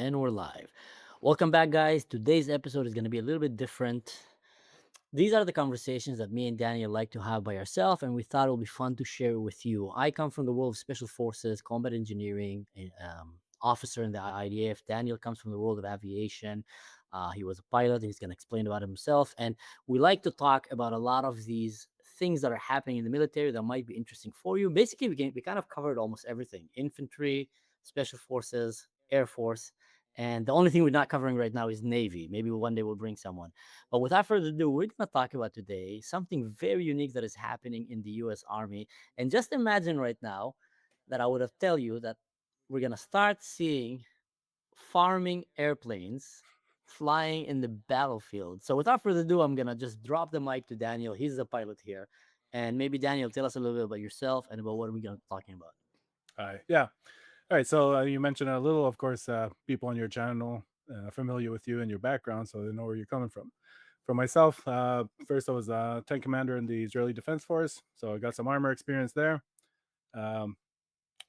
And we're live. Welcome back, guys. Today's episode is going to be a little bit different. These are the conversations that me and Daniel like to have by ourselves, and we thought it would be fun to share with you. I come from the world of special forces, combat engineering, officer in the IDF. Daniel comes from the world of aviation. He was a pilot, and he's going to explain about himself. And we like to talk about a lot of these things that are happening in the military that might be interesting for you. Basically, we kind of covered almost everything: infantry, special forces, air force. And the only thing we're not covering right now is Navy. Maybe one day we'll bring someone. But without further ado, we're going to talk about today something very unique that is happening in the US Army. And just imagine right now that I would have tell you that we're going to start seeing farming airplanes flying in the battlefield. So without further ado, I'm going to just drop the mic to Daniel. He's the pilot here. And maybe Daniel, tell us a little bit about yourself and about what we're going to be talking about. Hi. Yeah. All right. So you mentioned a little, of course, people on your channel familiar with you and your background, so they know where you're coming from. For myself, first I was a tank commander in the Israeli Defense Force, so I got some armor experience there. Um,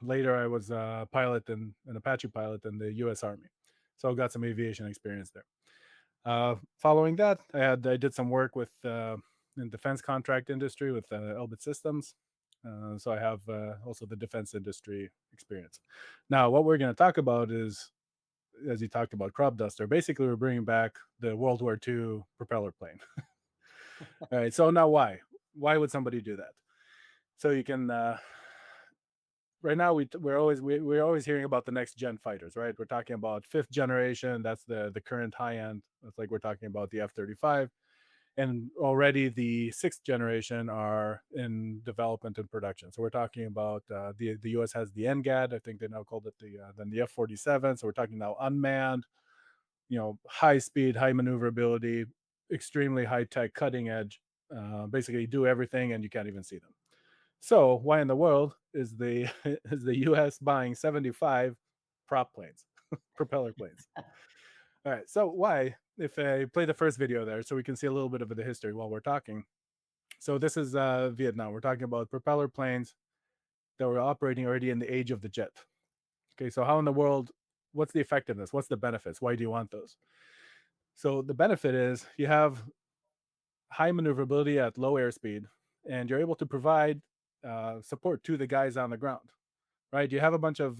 Later, I was a pilot and an Apache pilot in the U.S. Army, so I got some aviation experience there. Following that, I did some work with in defense contract industry with Elbit Systems. So I have also the defense industry experience. Now, what we're going to talk about is, as you talked about, crop duster. Basically, we're bringing back the World War II propeller plane. All right. So now, why? Why would somebody do that? So you can. Right now, we're always hearing about the next gen fighters, right? We're talking about fifth generation. That's the current high end. It's like we're talking about the F-35, and already the sixth generation are in development and production. So we're talking about the U.S. has the NGAD. I think they now called it the F-47. So we're talking now unmanned, high speed, high maneuverability, extremely high tech, cutting edge. Basically, do everything, and you can't even see them. So why in the world is the is the U.S. buying 75 prop planes, propeller planes? All right. So why? If I play the first video there, so we can see a little bit of the history while we're talking. So this is Vietnam. We're talking about propeller planes that were operating already in the age of the jet. Okay. So how in the world? What's the effectiveness? What's the benefits? Why do you want those? So the benefit is you have high maneuverability at low airspeed, and you're able to provide support to the guys on the ground. Right? You have a bunch of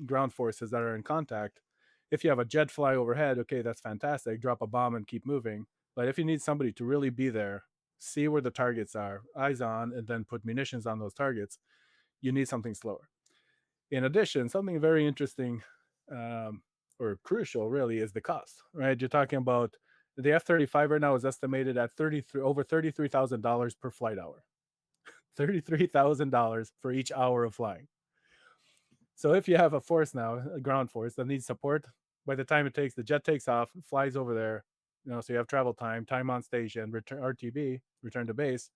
ground forces that are in contact. If you have a jet fly overhead, okay, that's fantastic. Drop a bomb and keep moving. But if you need somebody to really be there, see where the targets are, eyes on, and then put munitions on those targets, you need something slower. In addition, something very interesting um, or crucial really is the cost, right? You're talking about the F-35 right now is estimated at over $33,000 per flight hour. $33,000 for each hour of flying. So if you have a force now, a ground force that needs support, by the time the jet takes off, flies over there, so you have travel time, time on station, return RTB, return to base.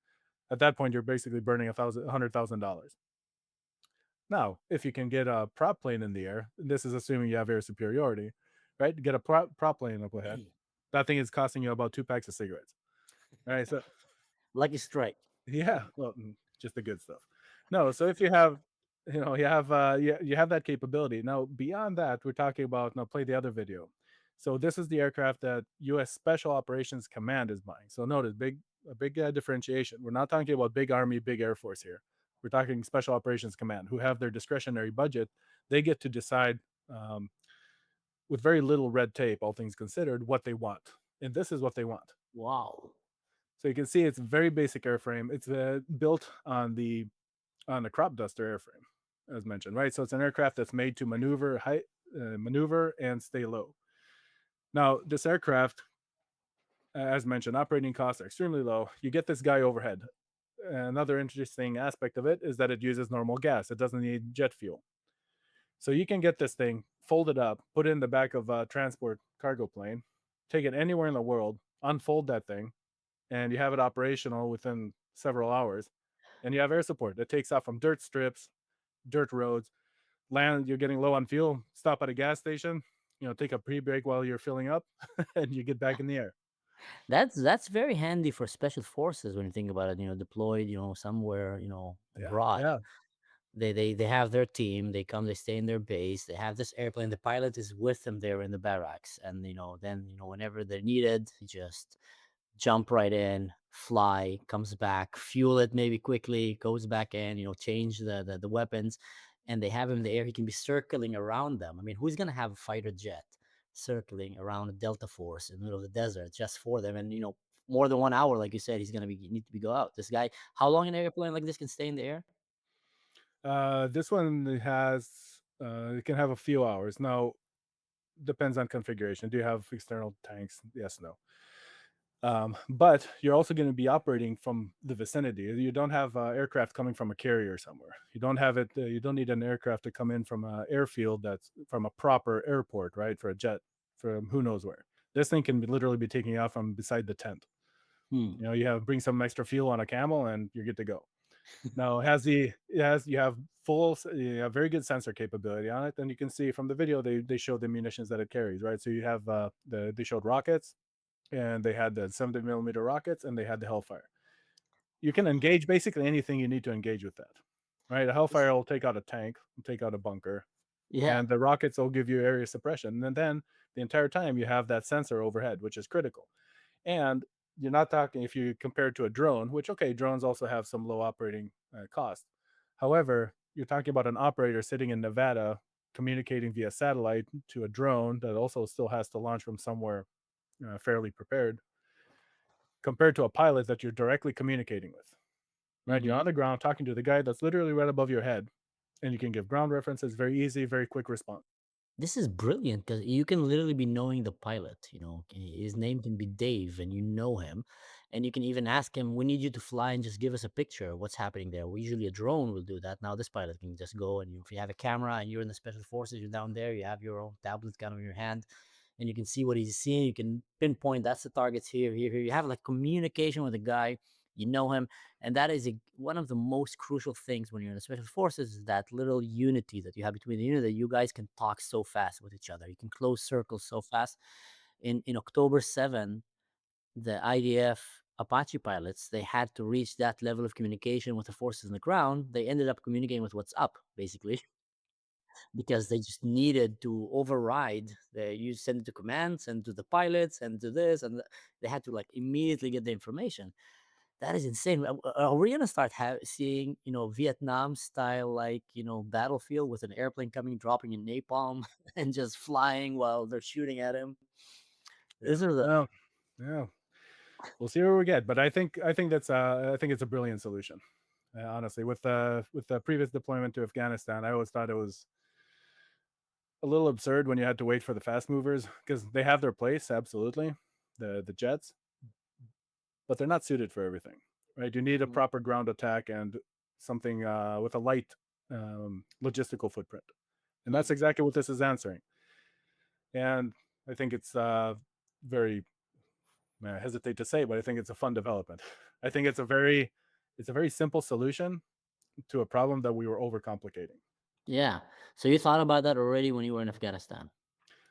At that point, you're basically burning $100,000. Now, if you can get a prop plane in the air, this is assuming you have air superiority, right? Get a prop plane up ahead. That thing is costing you about 2 packs of cigarettes, right? So Lucky strike. yeah, well, just the good stuff. No, so if you have, you have that capability. Now, beyond that, we're talking about now. Play the other video. So this is the aircraft that U.S. Special Operations Command is buying. So notice a big differentiation. We're not talking about big Army, big Air Force here. We're talking Special Operations Command, who have their discretionary budget. They get to decide um, with very little red tape, all things considered, what they want, and this is what they want. Wow. So you can see it's a very basic airframe. It's built on the crop duster airframe, as mentioned, right? So it's an aircraft that's made to maneuver and stay low. Now, this aircraft, as mentioned, operating costs are extremely low. You get this guy overhead. Another interesting aspect of it is that it uses normal gas. It doesn't need jet fuel. So you can get this thing folded up, put it in the back of a transport cargo plane, take it anywhere in the world, unfold that thing, and you have it operational within several hours. And you have air support. It takes off from dirt strips, dirt roads, land. You're getting low on fuel. Stop at a gas station. Take a pre-break while you're filling up, and you get back in the air. That's very handy for special forces when you think about it. Deployed, somewhere, Yeah, abroad. yeah. They have their team. They come. They stay in their base. They have this airplane. The pilot is with them there in the barracks, and then whenever they're needed, he just jump right in, fly, comes back, fuel it maybe quickly, goes back in, change the weapons, and they have him in the air. He can be circling around them. I mean, who's gonna have a fighter jet circling around a Delta Force in the middle of the desert just for them? And more than 1 hour, like you said, he's gonna be need to be go out. This guy, how long an airplane like this can stay in the air? This one has it can have a few hours. Now, depends on configuration. Do you have external tanks? Yes, no. But you're also going to be operating from the vicinity. You don't have aircraft coming from a carrier somewhere. You don't have it. You don't need an aircraft to come in from an airfield that's from a proper airport, right? For a jet from who knows where. This thing can literally be taking off from beside the tent. Hmm. You have bring some extra fuel on a camel and you're good to go. Now it has you have you have very good sensor capability on it, and you can see from the video they show the munitions that it carries, right? So you have they showed rockets, and they had the 70 millimeter rockets, and they had the Hellfire. You can engage basically anything you need to engage with that, right? A Hellfire will take out a tank, will take out a bunker, Yeah. and the rockets will give you area suppression. And then the entire time you have that sensor overhead, which is critical. And you're not talking if you compare it to a drone, which okay, drones also have some low operating cost. However, you're talking about an operator sitting in Nevada communicating via satellite to a drone that also still has to launch from somewhere fairly prepared, compared to a pilot that you're directly communicating with. Right, you're Hmm. on the ground talking to the guy that's literally right above your head, and you can give ground references. Very easy, very quick response. This is brilliant because you can literally be knowing the pilot. His name can be Dave, and you know him, and you can even ask him, "We need you to fly and just give us a picture of what's happening there." Well, usually a drone will do that. Now this pilot can just go, and if you have a camera and you're in the special forces, you're down there, you have your own tablet kind of in your hand, and you can see what he's seeing. You can pinpoint that's the targets here, here, here. You have like communication with the guy. You know him, and that is one of the most crucial things when you're in the special forces is that little unity that you have between the unit that you guys can talk so fast with each other. You can close circles so fast. In October 7, the IDF Apache pilots, they had to reach that level of communication with the forces on the ground. They ended up communicating with what's up, basically, because they just needed to override the you send it to commands and to the pilots and to this and they had to like immediately get the information. That is insane. Are we gonna start seeing, Vietnam style, like, battlefield with an airplane coming, dropping in napalm, and just flying while they're shooting at him? Yeah. These are the Well, yeah. We'll see where we get, but I think it's a brilliant solution. Honestly, with the previous deployment to Afghanistan, I always thought it was a little absurd when you had to wait for the fast movers because they have their place, absolutely, the jets, but they're not suited for everything, right? You need a Mhm, proper ground attack and something with a light logistical footprint, and mm. that's exactly what this is answering. And I think it's very I hesitate to say, but I think it's a fun development. I think it's a very simple solution to a problem that we were overcomplicating. Yeah. So you thought about that already when you were in Afghanistan?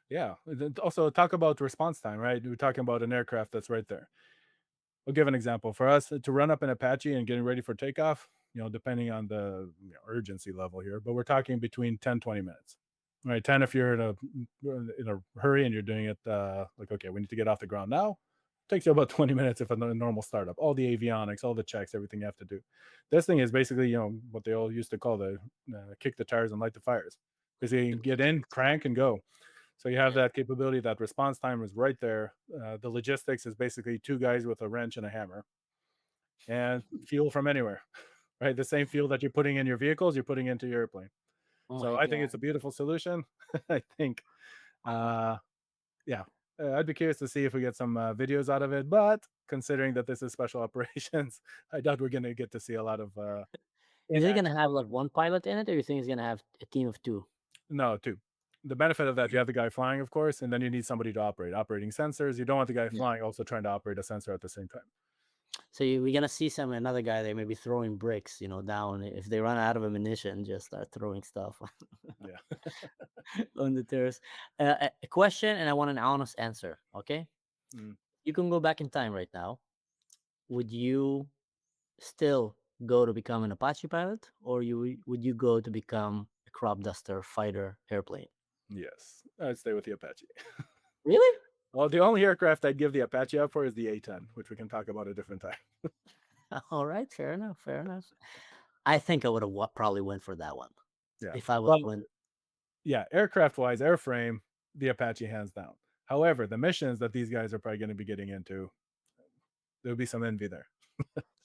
Yeah. Also, talk about response time, right? We're talking about an aircraft that's right there. I'll give an example. For us to run up an Apache and getting ready for takeoff, depending on the urgency level here, but we're talking between 10, 20 minutes. Right, 10 if you're in a hurry and you're doing it like, okay, we need to get off the ground now. Takes you about 20 minutes if a normal startup. All the avionics, all the checks, everything you have to do. This thing is basically, what they all used to call the kick the tires and light the fires. Because you can get in, crank, and go. So you have Yeah. that capability. That response time is right there. The logistics is basically two guys with a wrench and a hammer, and fuel from anywhere. Right, the same fuel that you're putting in your vehicles, you're putting into your airplane. Oh So my I think it's god. a beautiful solution. I think, uh, yeah, I'd be curious to see if we get some videos out of it. But considering that this is special operations, I doubt we're going to get to see a lot of in Is it gonna action. have like one pilot in it, or you think it's gonna have a team of two? No, two. The benefit of that, you have the guy flying, of course, and then you need somebody to operating sensors. You don't want the guy Yeah. flying also trying to operate a sensor at the same time. So we're gonna see another guy there maybe throwing bricks, down. If they run out of ammunition, just start throwing stuff Yeah. on the terrace. A question, and I want an honest answer. Okay, Mm. you can go back in time right now. Would you still go to become an Apache pilot, or would you go to become a crop duster fighter airplane? Yes, I'd stay with the Apache. Really? Well, the only aircraft I'd give the Apache up for is the A-10, which we can talk about a different time. All right, fair enough, fair enough. I think I would have probably went for that one Yeah. if I would Well, went. yeah, aircraft wise, airframe, the Apache hands down. However, the missions that these guys are probably going to be getting into, there'll be some envy there.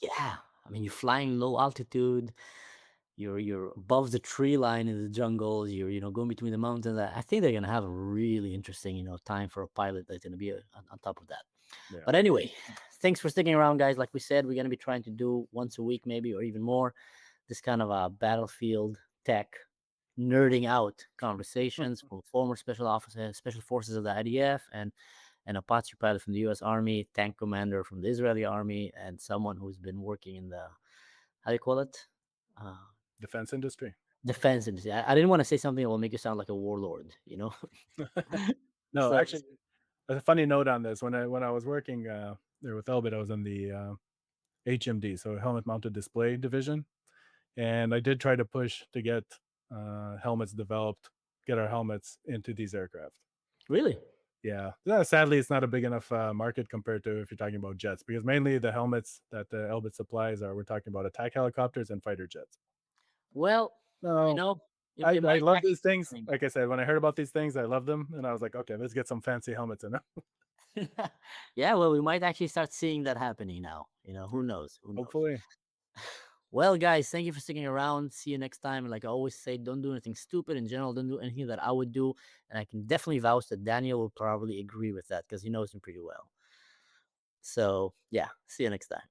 Yeah, I mean, you're flying low altitude. You're above the tree line in the jungles. You're going between the mountains. I think they're gonna have a really interesting time for a pilot that's gonna be on top of that. Yeah. But anyway, thanks for sticking around, guys. Like we said, we're gonna be trying to do once a week, maybe or even more, this kind of battlefield tech nerding out conversations from former special officers, special forces of the IDF, and an Apache pilot from the U.S. Army, tank commander from the Israeli Army, and someone who's been working in the how do you call it? Uh, Defense industry. Defense industry. I didn't want to say something that will make you sound like a warlord, you know? No, So, actually, a funny note on this: when I was working there with Elbit, I was in the HMD, so helmet mounted display division, and I did try to push to get helmets developed, get our helmets into these aircraft. really? Yeah. Sadly, it's not a big enough market compared to if you're talking about jets, because mainly the helmets that the Elbit supplies are we're talking about attack helicopters and fighter jets. Well, you No, know, I it I might love these things. actually Like I said, when I heard about these things, I love them, and I was like, okay, let's get some fancy helmets in them. yeah, well, we might actually start seeing that happening now. Who knows? Who knows? Hopefully, Well, guys, thank you for sticking around. See you next time. And like I always say, don't do anything stupid in general. Don't do anything that I would do. And I can definitely vouch that Daniel will probably agree with that because he knows him pretty well. So, yeah, see you next time.